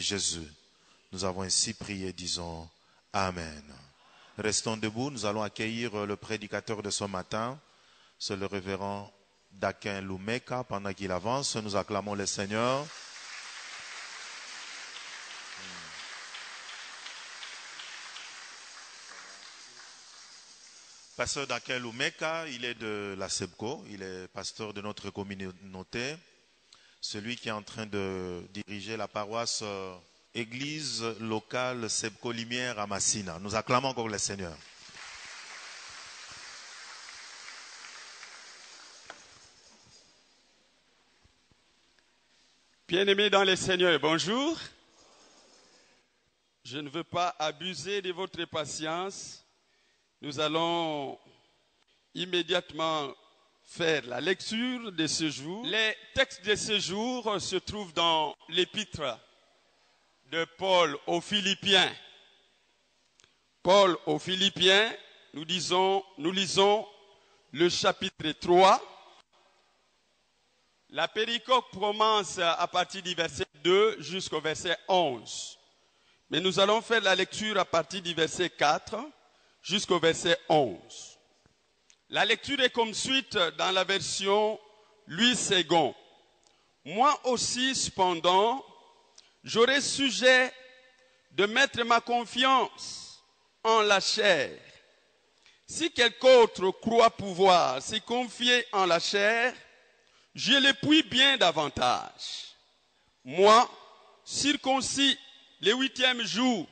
Jésus. Nous avons ainsi prié, disons Amen. Restons debout, nous allons accueillir le prédicateur de ce matin. C'est le révérend Dakin Lumeka. Pendant qu'il avance, nous acclamons le Seigneur. Pasteur Dakin Lumeka, il est de la SEBCO, il est pasteur de notre communauté, celui qui est en train de diriger la paroisse église locale SEBCO Limière à Massina. Nous acclamons encore le Seigneur. Bien-aimés dans le Seigneur, bonjour. Je ne veux pas abuser de votre patience. Nous allons immédiatement faire la lecture de ce jour. Les textes de ce jour se trouvent dans l'épître de Paul aux Philippiens. Paul aux Philippiens, nous lisons le chapitre 3. La péricope commence à partir du verset 2 jusqu'au verset 11. Mais nous allons faire la lecture à partir du verset 4 jusqu'au verset 11. La lecture est comme suite dans la version Louis II. Moi aussi, cependant, j'aurai sujet de mettre ma confiance en la chair. Si quelqu'un autre croit pouvoir se confier en la chair, je le puis bien davantage. Moi, circoncis le 8e jour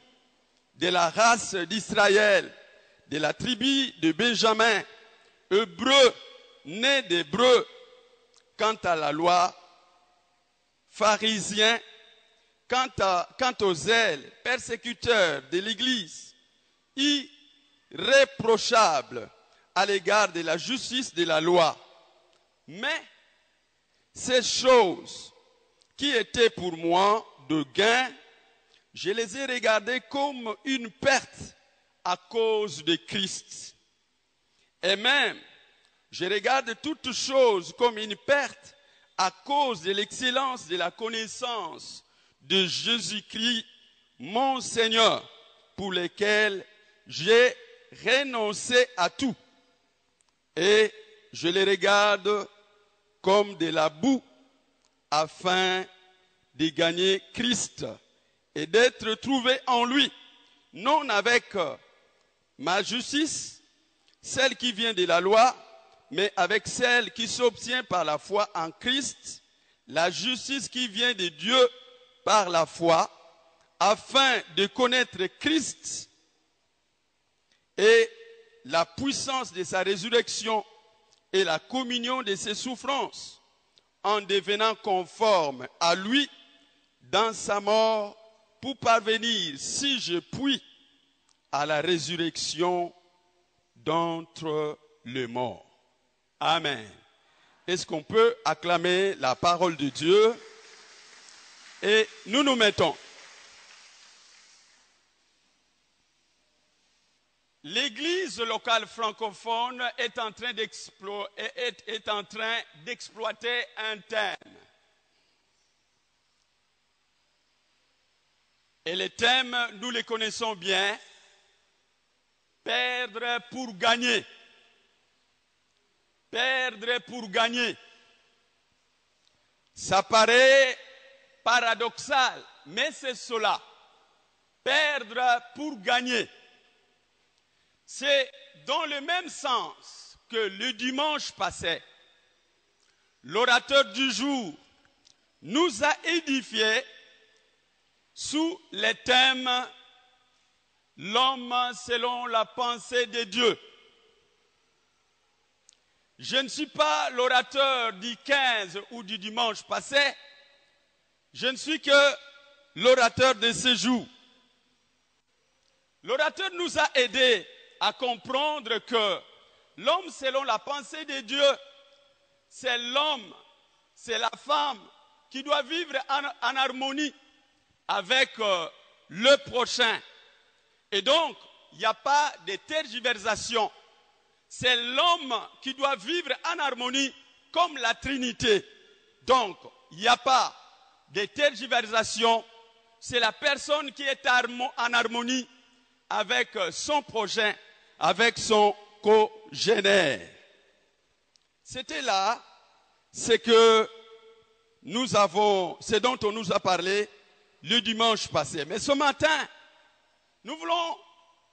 de la race d'Israël, de la tribu de Benjamin, hébreu, né d'hébreu, quant à la loi, pharisien, quant aux zèles, persécuteurs de l'Église, irréprochable à l'égard de la justice de la loi. Mais ces choses qui étaient pour moi de gain, je les ai regardées comme une perte à cause de Christ. Et même, je regarde toutes choses comme une perte à cause de l'excellence de la connaissance de Jésus-Christ, mon Seigneur, pour lequel j'ai renoncé à tout. Et je les regarde comme de la boue afin de gagner Christ et d'être trouvé en lui, non avec ma justice, celle qui vient de la loi, mais avec celle qui s'obtient par la foi en Christ, la justice qui vient de Dieu par la foi, afin de connaître Christ et la puissance de sa résurrection et la communion de ses souffrances, en devenant conforme à lui dans sa mort, pour parvenir, si je puis, à la résurrection d'entre les morts. Amen. Est-ce qu'on peut acclamer la parole de Dieu? Et nous nous mettons. L'église locale francophone est en train d'exploiter un thème. Et les thèmes, nous les connaissons bien. Perdre pour gagner. Perdre pour gagner. Ça paraît paradoxal, mais c'est cela. Perdre pour gagner. C'est dans le même sens que le dimanche passé, l'orateur du jour nous a édifiés sous le thème « L'homme selon la pensée de Dieu ». Je ne suis pas l'orateur du 15 ou du dimanche passé, je ne suis que l'orateur de ce jour. L'orateur nous a aidés à comprendre que l'homme selon la pensée de Dieu, c'est l'homme, c'est la femme qui doit vivre en harmonie avec le prochain. Et donc, il n'y a pas de tergiversation. C'est l'homme qui doit vivre en harmonie comme la Trinité. Donc, il n'y a pas de tergiversation. c'est la personne qui est en harmonie avec son prochain, avec son cogénère. C'était là ce dont on nous a parlé le dimanche passé. Mais ce matin, nous voulons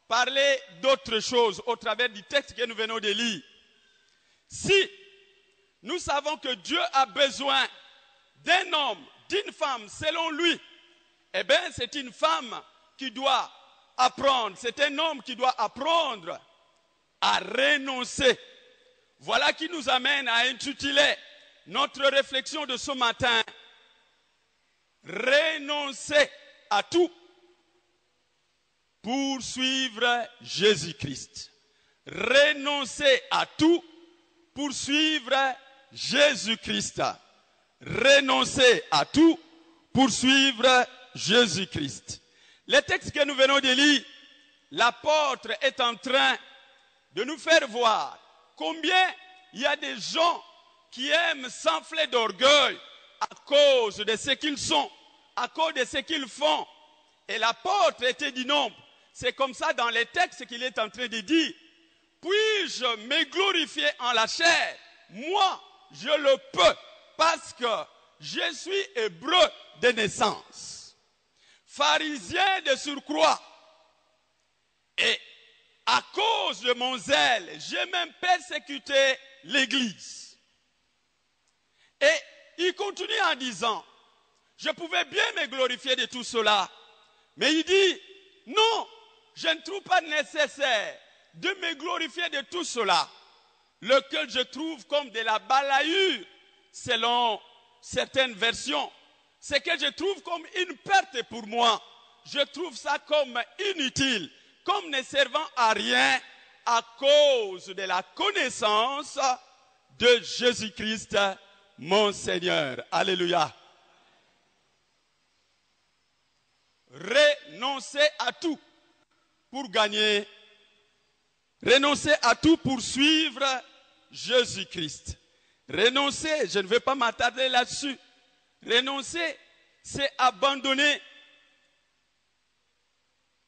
parler d'autre chose au travers du texte que nous venons de lire. Si nous savons que Dieu a besoin d'un homme, d'une femme, selon lui, eh bien, c'est une femme qui doit apprendre, c'est un homme qui doit apprendre à renoncer. Voilà qui nous amène à intituler notre réflexion de ce matin, renoncer à tout pour suivre Jésus-Christ. Renoncer à tout pour suivre Jésus-Christ. Renoncer à tout pour suivre Jésus-Christ. Le texte que nous venons de lire, l'apôtre est en train de nous faire voir combien il y a des gens qui aiment s'enfler d'orgueil à cause de ce qu'ils sont, à cause de ce qu'ils font. Et l'apôtre était du nombre. C'est comme ça dans les textes qu'il est en train de dire. Puis-je me glorifier en la chair? Moi, je le peux parce que je suis hébreu de naissance, pharisien de surcroît. Et à cause de mon zèle, j'ai même persécuté l'Église. Et il continue en disant, je pouvais bien me glorifier de tout cela. Mais il dit, non, je ne trouve pas nécessaire de me glorifier de tout cela, lequel je trouve comme de la balahure, selon certaines versions. C'est que je trouve comme une perte pour moi. Je trouve ça comme inutile, comme ne servant à rien à cause de la connaissance de Jésus-Christ, mon Seigneur. Alléluia. Renoncer à tout pour gagner. Renoncer à tout pour suivre Jésus-Christ. Renoncer, je ne vais pas m'attarder là-dessus. Renoncer, c'est abandonner.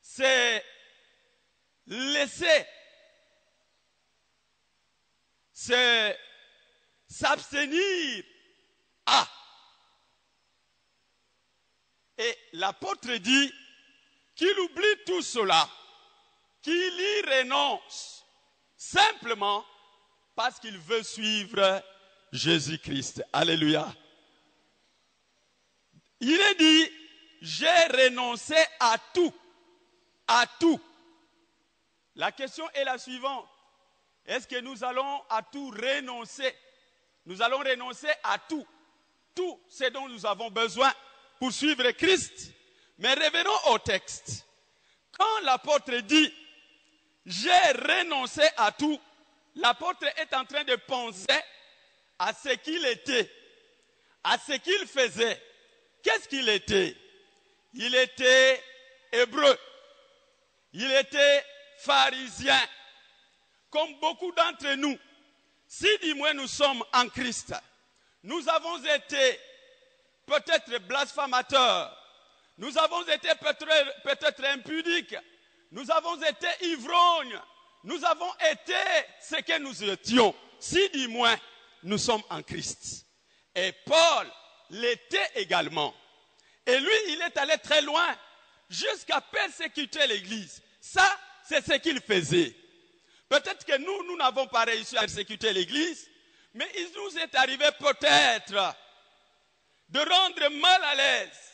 C'est laisser. C'est s'abstenir à. Et l'apôtre dit qu'il oublie tout cela, qu'il y renonce, simplement parce qu'il veut suivre Jésus-Christ. Alléluia. Il est dit, j'ai renoncé à tout. À tout. La question est la suivante. Est-ce que nous allons à tout renoncer? Nous allons renoncer à tout. Tout ce dont nous avons besoin pour suivre Christ. Mais revenons au texte. Quand l'apôtre dit, j'ai renoncé à tout, l'apôtre est en train de penser à ce qu'il était, à ce qu'il faisait. Qu'est-ce qu'il était? Il était hébreu. Il était pharisien. Comme beaucoup d'entre nous, si du moins nous sommes en Christ, nous avons été peut-être blasphémateurs, nous avons été peut-être impudiques, nous avons été ivrognes, nous avons été ce que nous étions, si du moins nous sommes en Christ. Et Paul l'était également. Et lui, il est allé très loin, jusqu'à persécuter l'Église. Ça, c'est ce qu'il faisait. Peut-être que nous n'avons pas réussi à persécuter l'Église, mais il nous est arrivé peut-être de rendre mal à l'aise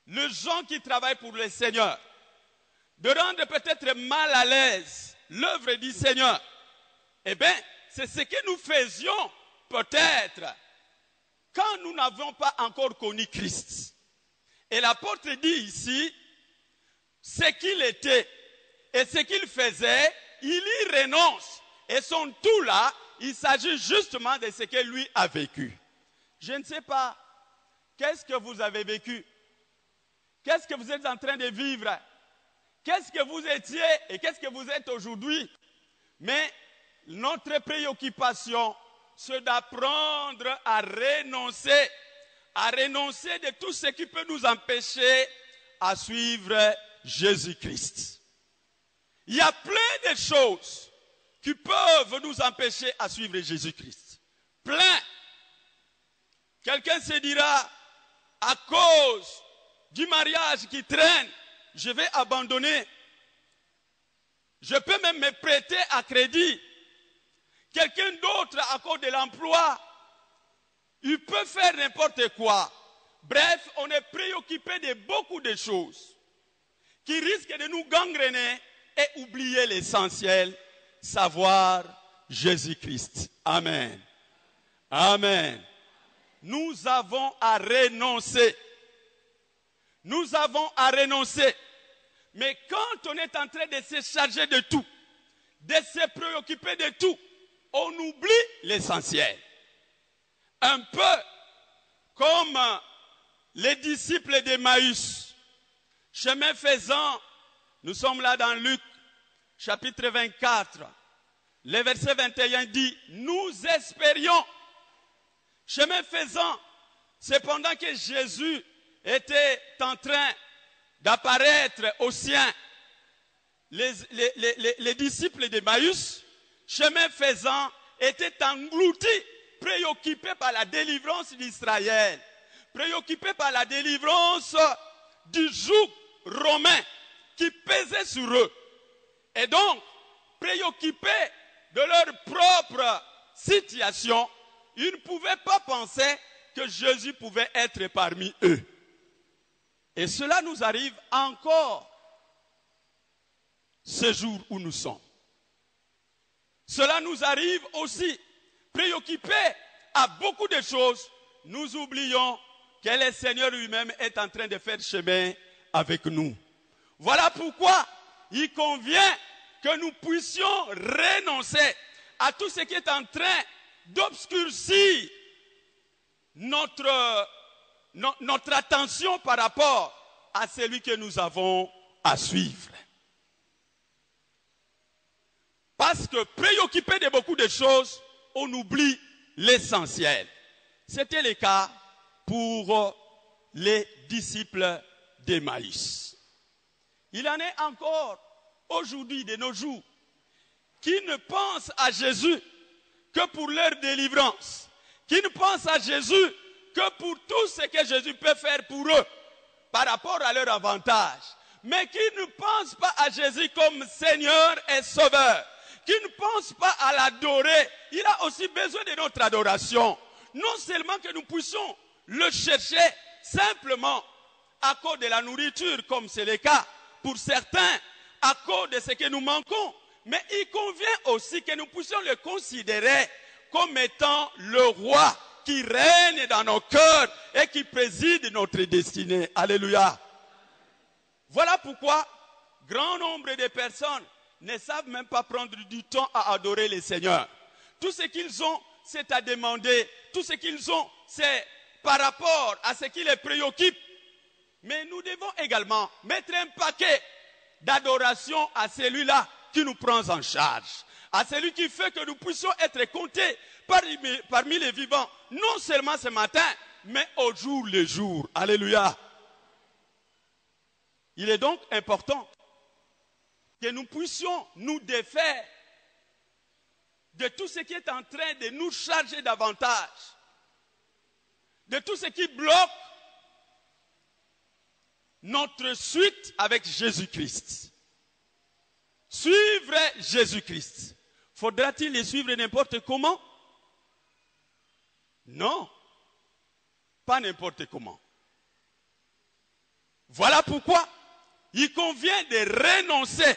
les gens qui travaillent pour le Seigneur, de rendre peut-être mal à l'aise l'œuvre du Seigneur. Eh bien, c'est ce que nous faisions peut-être quand nous n'avions pas encore connu Christ. Et l'apôtre dit ici, ce qu'il était et ce qu'il faisait, il y renonce. Et son tout là, il s'agit justement de ce que lui a vécu. Je ne sais pas, qu'est-ce que vous avez vécu? Qu'est-ce que vous êtes en train de vivre? Qu'est-ce que vous étiez et qu'est-ce que vous êtes aujourd'hui? Mais notre préoccupation, c'est d'apprendre à renoncer à renoncer de tout ce qui peut nous empêcher à suivre Jésus-Christ. Il y a plein de choses qui peuvent nous empêcher à suivre Jésus-Christ. Plein. Quelqu'un se dira, à cause du mariage qui traîne, je vais abandonner. Je peux même me prêter à crédit. Quelqu'un d'autre, à cause de l'emploi, il peut faire n'importe quoi. Bref, on est préoccupé de beaucoup de choses qui risquent de nous gangréner et oublier l'essentiel, savoir Jésus-Christ. Amen. Amen. Nous avons à renoncer. Nous avons à renoncer. Mais quand on est en train de se charger de tout, de se préoccuper de tout, on oublie l'essentiel. Un peu comme les disciples d'Emmaüs. Chemin faisant, nous sommes là dans Luc, chapitre 24. Le verset 21 dit, nous espérions. Chemin faisant, c'est pendant que Jésus était en train d'apparaître aux siens, les disciples d'Emmaüs, chemin faisant, étaient engloutis, préoccupés par la délivrance d'Israël, préoccupés par la délivrance du joug romain qui pesait sur eux. Et donc, préoccupés de leur propre situation, ils ne pouvaient pas penser que Jésus pouvait être parmi eux. Et cela nous arrive encore ce jour où nous sommes. Cela nous arrive aussi, préoccupés à beaucoup de choses, nous oublions que le Seigneur lui-même est en train de faire chemin avec nous. Voilà pourquoi il convient que nous puissions renoncer à tout ce qui est en train d'obscurcir notre attention par rapport à celui que nous avons à suivre. Parce que préoccupé de beaucoup de choses, on oublie l'essentiel. C'était le cas pour les disciples d'Emmaüs. Il en est encore aujourd'hui, de nos jours, qui ne pensent à Jésus que pour leur délivrance, qui ne pensent à Jésus que pour tout ce que Jésus peut faire pour eux par rapport à leur avantage, mais qui ne pensent pas à Jésus comme Seigneur et Sauveur, qui ne pensent pas à l'adorer. Il a aussi besoin de notre adoration. Non seulement que nous puissions le chercher simplement à cause de la nourriture, comme c'est le cas pour certains, à cause de ce que nous manquons, mais il convient aussi que nous puissions le considérer comme étant le roi qui règne dans nos cœurs et qui préside notre destinée. Alléluia. Voilà pourquoi grand nombre de personnes ne savent même pas prendre du temps à adorer le Seigneur. Tout ce qu'ils ont, c'est à demander. Tout ce qu'ils ont, c'est par rapport à ce qui les préoccupe. Mais nous devons également mettre un paquet d'adoration à celui-là qui nous prend en charge, à celui qui fait que nous puissions être comptés parmi les vivants, non seulement ce matin, mais au jour le jour. Alléluia. Il est donc important que nous puissions nous défaire de tout ce qui est en train de nous charger davantage, de tout ce qui bloque notre suite avec Jésus-Christ. Suivre Jésus-Christ. Faudra-t-il les suivre n'importe comment? Non, pas n'importe comment. Voilà pourquoi il convient de renoncer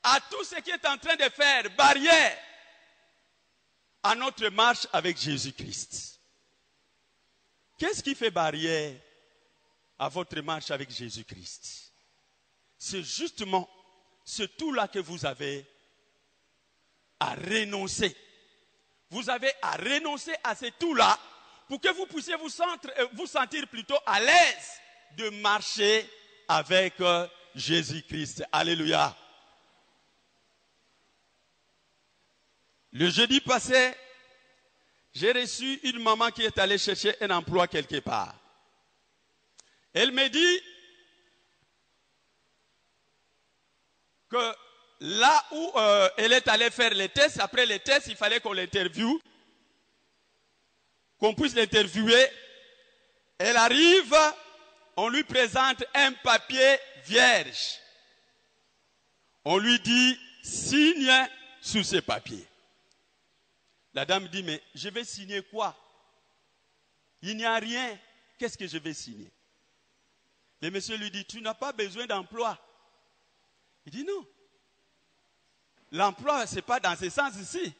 à tout ce qui est en train de faire barrière à notre marche avec Jésus-Christ. Qu'est-ce qui fait barrière à votre marche avec Jésus-Christ? C'est justement ce tout-là que vous avez à renoncer. Vous avez à renoncer à ce tout-là pour que vous puissiez vous sentir plutôt à l'aise de marcher avec Jésus-Christ. Alléluia. Le jeudi passé, J'ai reçu une maman qui est allée chercher un emploi quelque part. Elle me dit que là où elle est allée faire les tests, après les tests, il fallait qu'on l'interviewe, qu'on puisse l'interviewer. Elle arrive, on lui présente un papier vierge. On lui dit, signe sur ce papier. La dame dit, mais je vais signer quoi? Il n'y a rien. Qu'est-ce que je vais signer? Le monsieur lui dit, tu n'as pas besoin d'emploi. Il dit, non. L'emploi, ce n'est pas dans ce sens ici.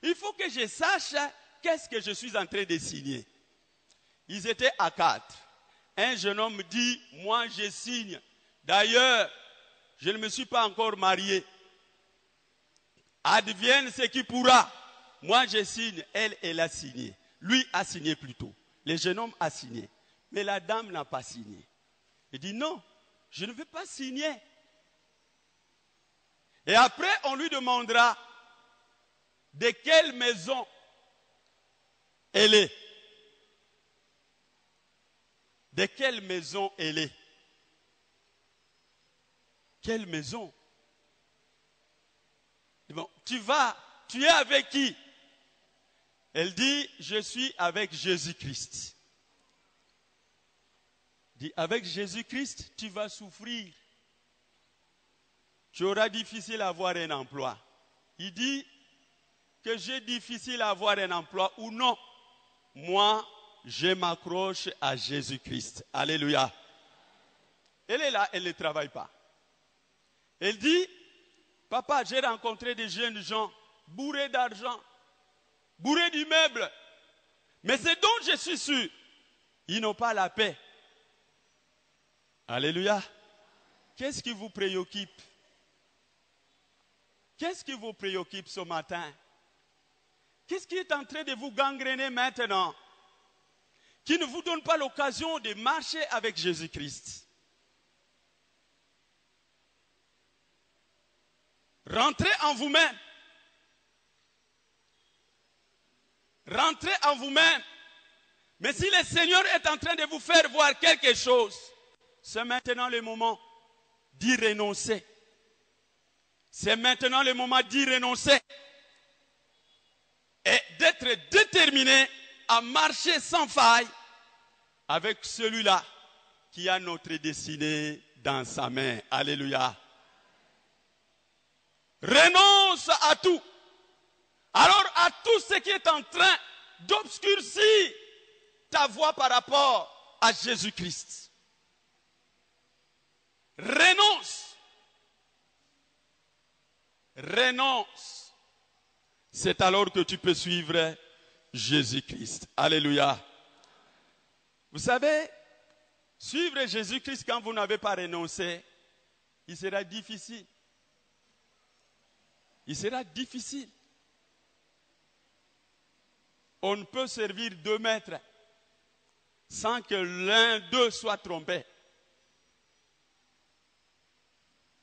Il faut que je sache qu'est-ce que je suis en train de signer. Ils étaient à 4. Un jeune homme dit, moi je signe. D'ailleurs, je ne me suis pas encore marié. Advienne ce qui pourra. Moi je signe. Elle a signé. Lui a signé plutôt. Le jeune homme a signé. Mais la dame n'a pas signé. Il dit, non, je ne veux pas signer. Et après, on lui demandera de quelle maison elle est. De quelle maison elle est? Quelle maison? Bon, tu es avec qui? Elle dit, je suis avec Jésus-Christ. Dit, avec Jésus-Christ, tu vas souffrir. Tu auras difficile à avoir un emploi. Il dit que j'ai difficile à avoir un emploi ou non. Moi, je m'accroche à Jésus-Christ. Alléluia. Elle est là, elle ne travaille pas. Elle dit, papa, j'ai rencontré des jeunes gens bourrés d'argent, bourrés d'immeubles. Mais ce dont je suis sûr, ils n'ont pas la paix. Alléluia. Qu'est-ce qui vous préoccupe? Qu'est-ce qui vous préoccupe ce matin? Qu'est-ce qui est en train de vous gangréner maintenant? Qui ne vous donne pas l'occasion de marcher avec Jésus-Christ? Rentrez en vous-même. Rentrez en vous-même. Mais si le Seigneur est en train de vous faire voir quelque chose, c'est maintenant le moment d'y renoncer. C'est maintenant le moment d'y renoncer. Et d'être déterminé à marcher sans faille avec celui-là qui a notre destinée dans sa main. Alléluia. Renonce à tout. Alors à tout ce qui est en train d'obscurcir ta voie par rapport à Jésus-Christ. Renonce. Renonce. C'est alors que tu peux suivre Jésus-Christ. Alléluia. Vous savez, suivre Jésus-Christ quand vous n'avez pas renoncé, il sera difficile. Il sera difficile. On ne peut servir 2 maîtres sans que l'un d'eux soit trompé.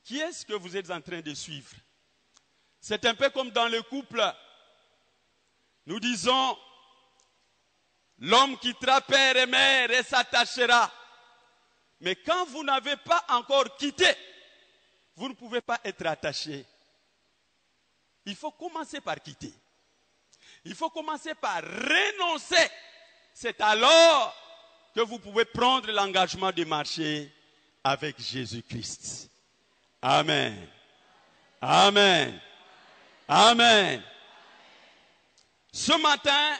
Qui est-ce que vous êtes en train de suivre? C'est un peu comme dans le couple. Nous disons, l'homme quittera père et mère et s'attachera. Mais quand vous n'avez pas encore quitté, vous ne pouvez pas être attaché. Il faut commencer par quitter. Il faut commencer par renoncer. C'est alors que vous pouvez prendre l'engagement de marcher avec Jésus-Christ. Amen. Amen. Amen. Ce matin,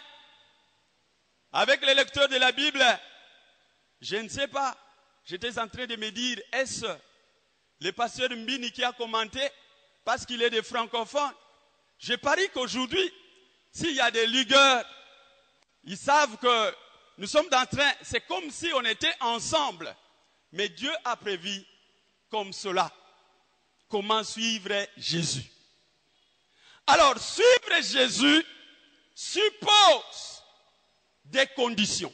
avec les lecteurs de la Bible, je ne sais pas, j'étais en train de me dire, est-ce le pasteur Mbini qui a commenté parce qu'il est des francophones? Je parie qu'aujourd'hui, s'il y a des ligueurs, ils savent que nous sommes en train, c'est comme si on était ensemble. Mais Dieu a prévu comme cela. Comment suivre Jésus? Alors, suivre Jésus suppose des conditions.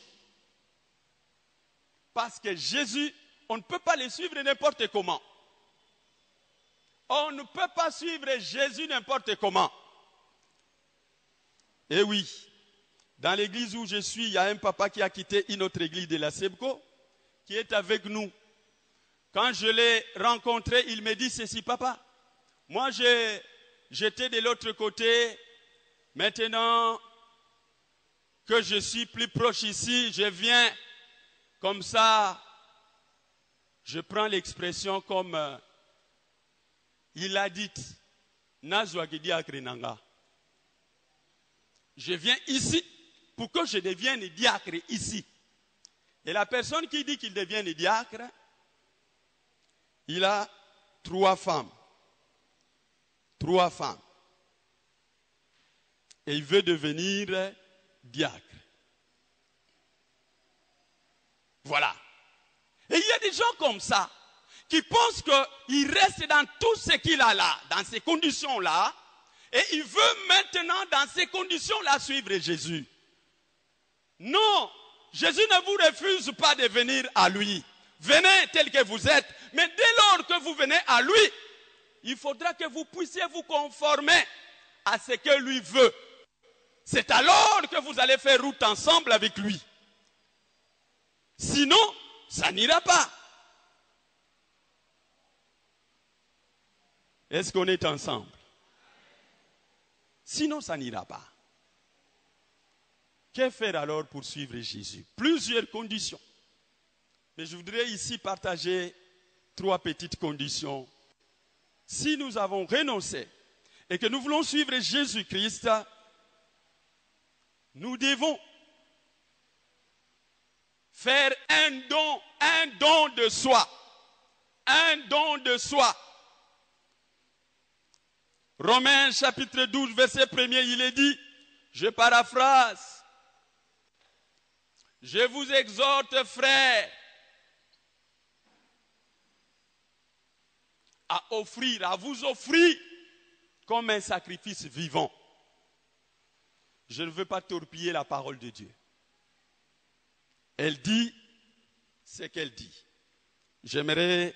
Parce que Jésus, on ne peut pas le suivre n'importe comment. On ne peut pas suivre Jésus n'importe comment. Eh oui, Dans l'église où je suis, il y a un papa qui a quitté une autre église de la SEBCO, qui est avec nous. Quand je l'ai rencontré, il me dit ceci: papa, moi j'étais de l'autre côté, maintenant que je suis plus proche ici, je viens comme ça, je prends l'expression comme il a dit, Nazwagidi Akrenanga. Je viens ici pour que je devienne diacre ici. Et la personne qui dit qu'il devient diacre, il a 3 femmes. 3 femmes. Et il veut devenir diacre. Voilà. Et il y a des gens comme ça qui pensent qu'il reste dans tout ce qu'il a là, dans ces conditions-là, et il veut maintenant, dans ces conditions-là, suivre Jésus. Non, Jésus ne vous refuse pas de venir à lui. Venez tel que vous êtes, mais dès lors que vous venez à lui, il faudra que vous puissiez vous conformer à ce que lui veut. C'est alors que vous allez faire route ensemble avec lui. Sinon, ça n'ira pas. Est-ce qu'on est ensemble? Sinon, ça n'ira pas. Que faire alors pour suivre Jésus? Plusieurs conditions. Mais je voudrais ici partager 3 petites conditions. Si nous avons renoncé et que nous voulons suivre Jésus-Christ, nous devons faire un don de soi. Un don de soi. Romains chapitre 12, verset 1er, il est dit, je paraphrase, je vous exhorte, frères, à vous offrir comme un sacrifice vivant. Je ne veux pas torpiller la parole de Dieu. Elle dit ce qu'elle dit. J'aimerais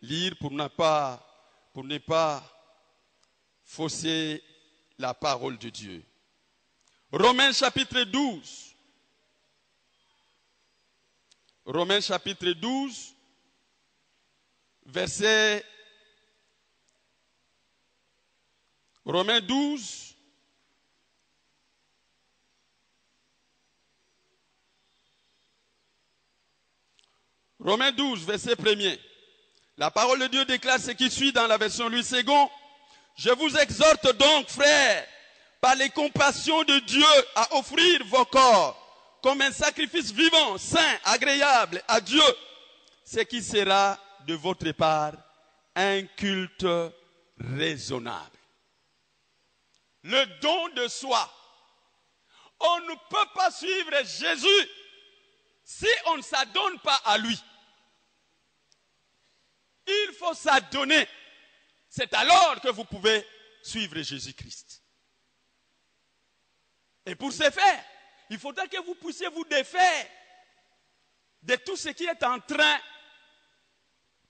lire pour ne pas fausser la parole de Dieu. Romains chapitre 12. Romains chapitre 12, verset... Romains 12, verset 1er. La parole de Dieu déclare ce qui suit dans la version Louis II. Je vous exhorte donc, frères, par les compassions de Dieu, à offrir vos corps comme un sacrifice vivant, saint, agréable à Dieu, ce qui sera de votre part un culte raisonnable. Le don de soi. On ne peut pas suivre Jésus si on ne s'adonne pas à lui. Il faut s'adonner. C'est alors que vous pouvez suivre Jésus-Christ. Et pour ce faire, il faudra que vous puissiez vous défaire de tout ce qui est en train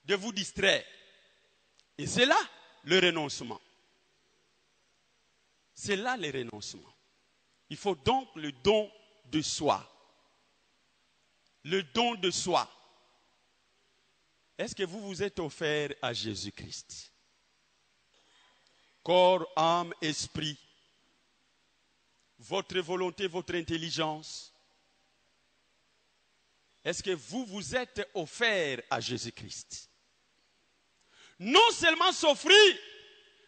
de vous distraire. Et c'est là le renoncement. C'est là le renoncement. Il faut donc le don de soi. Le don de soi. Est-ce que vous vous êtes offert à Jésus-Christ? Corps, âme, esprit. Votre volonté, votre intelligence. Est-ce que vous vous êtes offert à Jésus-Christ? Non seulement s'offrir,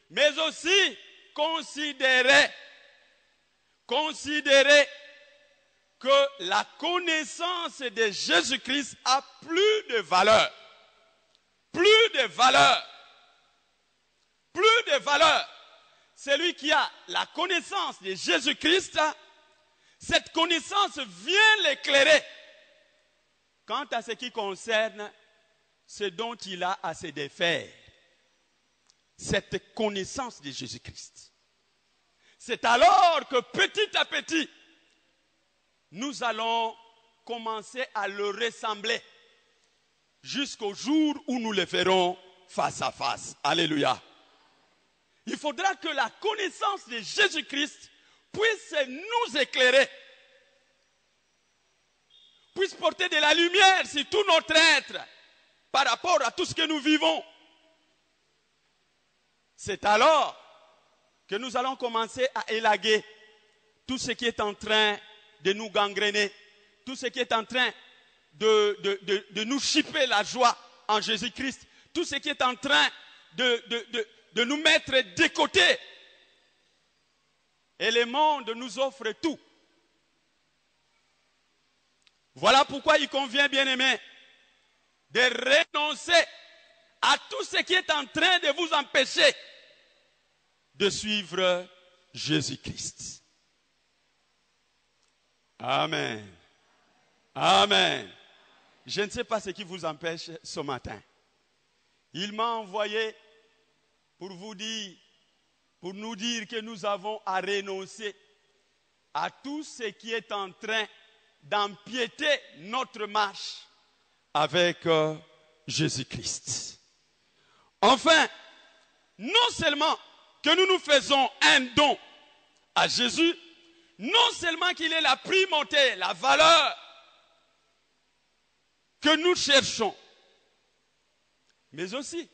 mais aussi considérer que la connaissance de Jésus-Christ a plus de valeur. Plus de valeur. Plus de valeur. Celui qui a la connaissance de Jésus-Christ, cette connaissance vient l'éclairer quant à ce qui concerne ce dont il a à se défaire. Cette connaissance de Jésus-Christ. C'est alors que petit à petit, nous allons commencer à le ressembler jusqu'au jour où nous le verrons face à face. Alléluia. Il faudra que la connaissance de Jésus-Christ puisse nous éclairer puisse porter de la lumière sur tout notre être par rapport à tout ce que nous vivons. C'est alors que nous allons commencer à élaguer tout ce qui est en train de nous gangréner, tout ce qui est en train de nous chipper la joie en Jésus-Christ, tout ce qui est en train de nous mettre de côté. Et le monde nous offre tout. Voilà pourquoi il convient, bien-aimés, de renoncer à tout ce qui est en train de vous empêcher de suivre Jésus-Christ. Amen. Amen. Je ne sais pas ce qui vous empêche ce matin. Il m'a envoyé pour vous dire, pour nous dire que nous avons à renoncer à tout ce qui est en train d'empiéter notre marche avec Jésus-Christ. Enfin, non seulement que nous nous faisons un don à Jésus, non seulement qu'il est la primauté, la valeur que nous cherchons, mais aussi,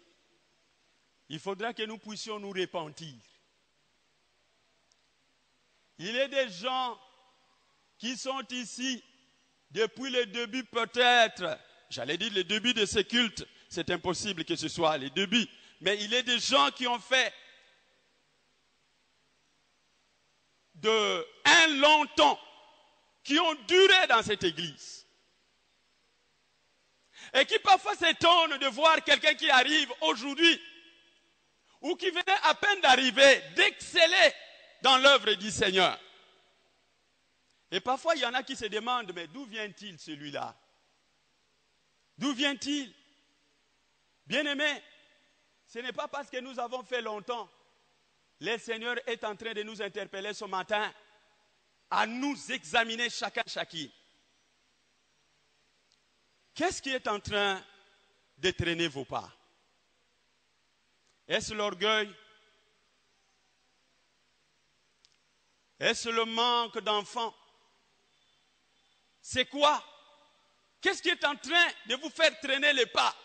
il faudra que nous puissions nous repentir. Il y a des gens qui sont ici depuis le début peut-être, j'allais dire le début de ce culte, c'est impossible que ce soit le début, mais il y a des gens qui ont fait de un long temps, qui ont duré dans cette église. Et qui parfois s'étonnent de voir quelqu'un qui arrive aujourd'hui, ou qui venait à peine d'arriver, d'exceller dans l'œuvre du Seigneur. Et parfois, il y en a qui se demandent, mais d'où vient-il celui-là? D'où vient-il? Bien-aimés, ce n'est pas parce que nous avons fait longtemps. Le Seigneur est en train de nous interpeller ce matin à nous examiner chacune. Qu'est-ce qui est en train de traîner vos pas? Est-ce l'orgueil? Est-ce le manque d'enfants? C'est quoi? Qu'est-ce qui est en train de vous faire traîner les pas?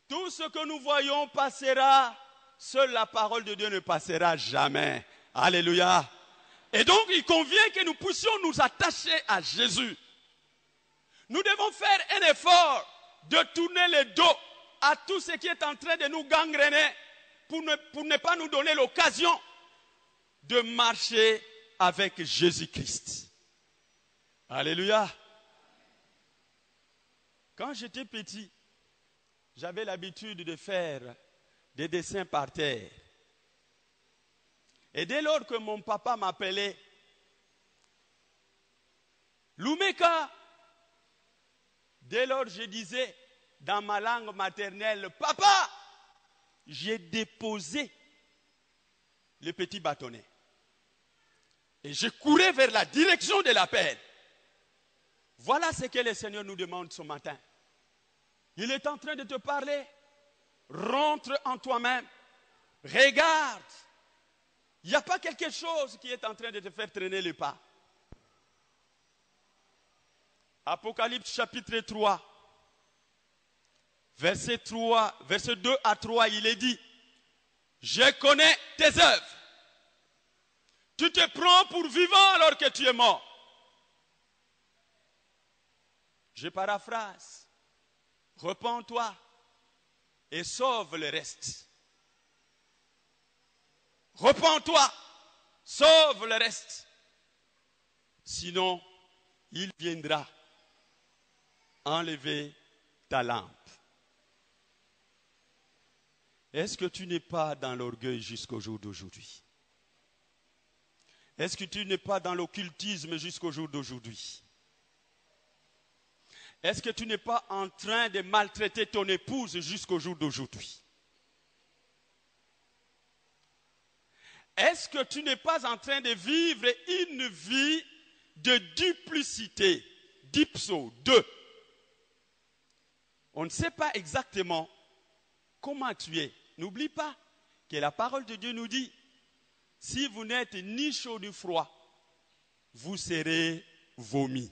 Tout ce que nous voyons passera, seule la parole de Dieu ne passera jamais. Alléluia. Et donc, il convient que nous puissions nous attacher à Jésus. Nous devons faire un effort de tourner le dos à tout ce qui est en train de nous gangréner pour ne pas nous donner l'occasion de marcher avec Jésus-Christ. Alléluia. Quand j'étais petit, j'avais l'habitude de faire des dessins par terre. Et dès lors que mon papa m'appelait Lumeka, dès lors je disais dans ma langue maternelle, papa, j'ai déposé le petit bâtonnet. Et je courais vers la direction de l'appel. Voilà ce que le Seigneur nous demande ce matin. Il est en train de te parler. Rentre en toi-même. Regarde. Il n'y a pas quelque chose qui est en train de te faire traîner les pas. Apocalypse chapitre 3. Verset 2 à 3, il est dit, je connais tes œuvres. Tu te prends pour vivant alors que tu es mort. Je paraphrase. Repens-toi et sauve le reste. Repens-toi, sauve le reste. Sinon, il viendra enlever ta lampe. Est-ce que tu n'es pas dans l'orgueil jusqu'au jour d'aujourd'hui? Est-ce que tu n'es pas dans l'occultisme jusqu'au jour d'aujourd'hui? Est-ce que tu n'es pas en train de maltraiter ton épouse jusqu'au jour d'aujourd'hui? Est-ce que tu n'es pas en train de vivre une vie de duplicité, dipso, deux? On ne sait pas exactement comment tu es. N'oublie pas que la parole de Dieu nous dit, si vous n'êtes ni chaud ni froid, vous serez vomis.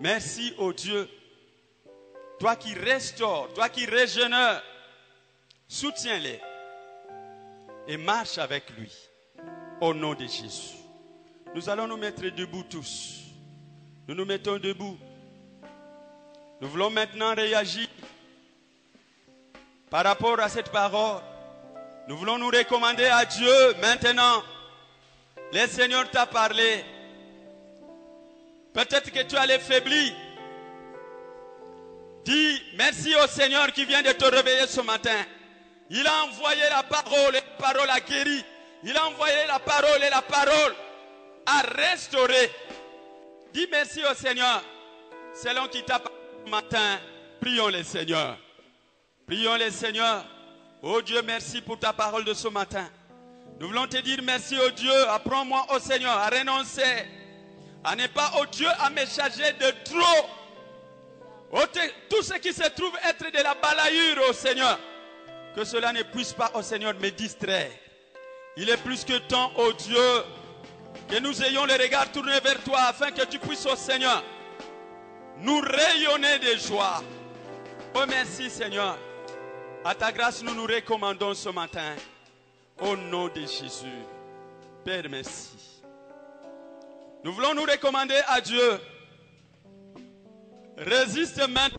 Merci au Dieu. Toi qui restaures, toi qui régénères, soutiens-les et marche avec lui. Au nom de Jésus. Nous allons nous mettre debout tous. Nous nous mettons debout. Nous voulons maintenant réagir par rapport à cette parole. Nous voulons nous recommander à Dieu maintenant. Le Seigneur t'a parlé. Peut-être que tu as les faiblis. Dis merci au Seigneur qui vient de te réveiller ce matin. Il a envoyé la parole et la parole a guéri. Il a envoyé la parole et la parole a restauré. Dis merci au Seigneur. Selon qui t'a parlé ce matin, prions le Seigneur. Prions le Seigneur. Oh Dieu, merci pour ta parole de ce matin. Nous voulons te dire merci au Dieu. Apprends-moi au Seigneur à renoncer. À ne pas au Dieu à me charger de trop. Tout ce qui se trouve être de la balayure au Seigneur. Que cela ne puisse pas au Seigneur me distraire. Il est plus que temps, ô Dieu, que nous ayons le regard tourné vers toi afin que tu puisses, ô Seigneur, nous rayonner de joie. Oh merci Seigneur. À ta grâce, nous nous recommandons ce matin. Au nom de Jésus. Père, merci. Nous voulons nous recommander à Dieu. Résiste maintenant